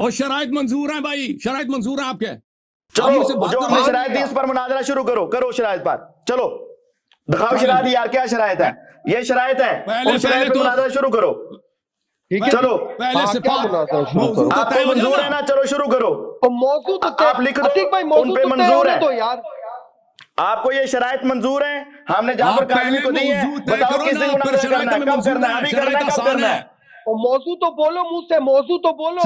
और शराइत मंजूर है भाई, शराइत मंजूर है आपके। चलो जो हमने शराइत दी इस पर मुनाजरा शुरू करो, करो शराइत पर, चलो दिखाओ शराइत यार, क्या शराइत है, ये शराइत है, उन शराइत पर मुनाजरा शुरू करो। चलो पहले से आपको मंजूर है ना, चलो शुरू करो। मौजू तो आप लिख दो उन पे मंजूर है तो यार, आपको ये शराइत मंजूर है, हमने जाफर काज़मी को दी है, बताओ किस दिन मुनाजरा करना है, कब करना है, अभी करना है, कब करना है? मौजू तो बोलो मुंह से, मौजू तो बोलो।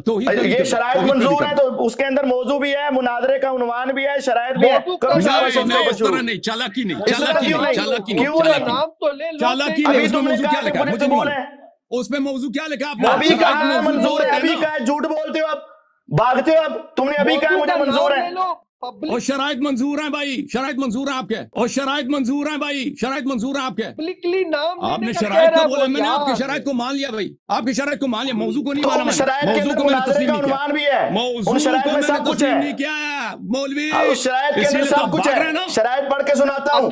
तो ये शराइत मंजूर है तो उसके अंदर मौजू भी है, मुनाजरे का उन्वान भी है, शराइत भी है। नहीं, चालाकी नहीं, चालाकी नहीं, चालाकी नहीं, नाम तो ले लो। चालाकी नहीं, उसमें मौजू क्या लिखा है मुझे नहीं मालूम। उसमें मौजू क्या लिखा आपने? अभी कहा है मंजूर है, अभी कहा है, झूठ बोलते हो आप, भागते हो आप, तुमने अभी कहा मुझे मंजूर है। और शराइत मंजूर है भाई, शराइत मंजूर है आपके, और शराइत मंजूर है भाई, शराइत मंजूर है आपके। पब्लिकली नाम आपने शराइत को बोला, मैंने आपकी शराइत को मान लिया भाई, आपकी शराइत को मान लिया, मौजू को नहीं माना मैंने। मौजू को मैंने तस्लीम नहीं किया, मौजू को मैंने तस्लीम नहीं किया मौलवी। शराइत के अंदर सब कुछ है, शराइत पढ़ के सुनाता हूँ,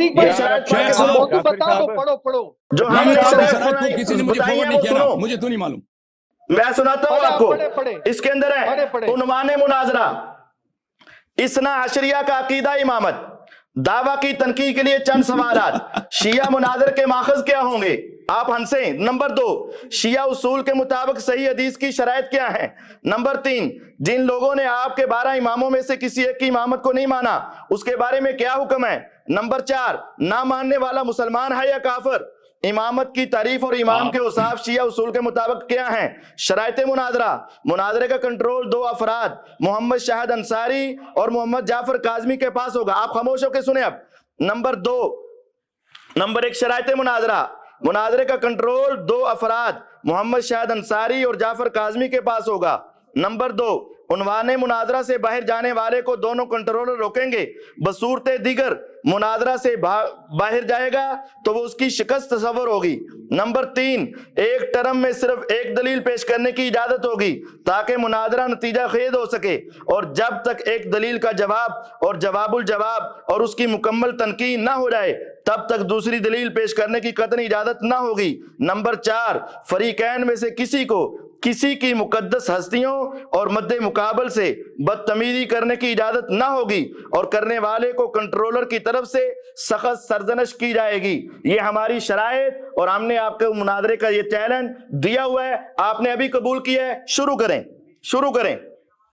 पढ़ो पढ़ो जो हमने शराइत को किसी ने मुझे फॉरवर्ड नहीं किया, मुझे तो नहीं मालूम। मैं सुनाता हूँ आपको, इसके अंदर है उन्वाने मुनाजरा, इसना अशरिया का अकीदा इमामत, दावा की तनकीद के लिए चंद सवालात, शिया मुनाजर के माखज क्या होंगे, आप हंसे। नंबर 2, शिया उसूल के मुताबिक सही हदीस की शराइत क्या है। नंबर 3, जिन लोगों ने आपके 12 इमामों में से किसी एक की इमामत को नहीं माना उसके बारे में क्या हुक्म है। नंबर 4, ना मानने वाला मुसलमान है या काफिर। इमामत की तारीफ और इमाम के औसाफ शिया उसूल के मुताबिक क्या हैं। शराइत मुनाजरा, मुनाजरे का कंट्रोल 2 अफराद मोहम्मद शाहिद अंसारी और मोहम्मद जाफर काज़मी के पास होगा। आप खामोश होकर सुने अब। नंबर 2, नंबर 1 शराइत मुनाजरा, मुनाजरे का कंट्रोल 2 अफराद मोहम्मद शाहिद अंसारी और जाफर काज़मी के पास होगा। नंबर 2, उन्वाने मुनाजरा से बाहर जाने वाले को दोनों कंट्रोलर रोकेंगे, बसूरते दीगर मुनाजरा से बाहर जाएगा तो वो उसकी शिकस्त तस्वर होगी। नंबर 3, एक टर्म में सिर्फ एक दलील पेश करने की इजाजत होगी ताकि मुनाजरा नतीजा खेद हो सके, और जब तक एक दलील का जवाब और जवाबुल जवाब और उसकी मुकम्मल तनकीद ना हो जाए तब तक दूसरी दलील पेश करने की कतई इजाजत ना होगी। नंबर 4, फरीकैन में से किसी की मुकद्दस हस्तियों और मद्दे मुकाबल से बदतमीजी करने की इजाजत ना होगी और करने वाले को कंट्रोलर की तरफ से सख्त सरजनश की जाएगी। ये हमारी शराइत और हमने आपके मुनाजरे का ये चैलेंज दिया हुआ है, आपने अभी कबूल किया है। शुरू करें।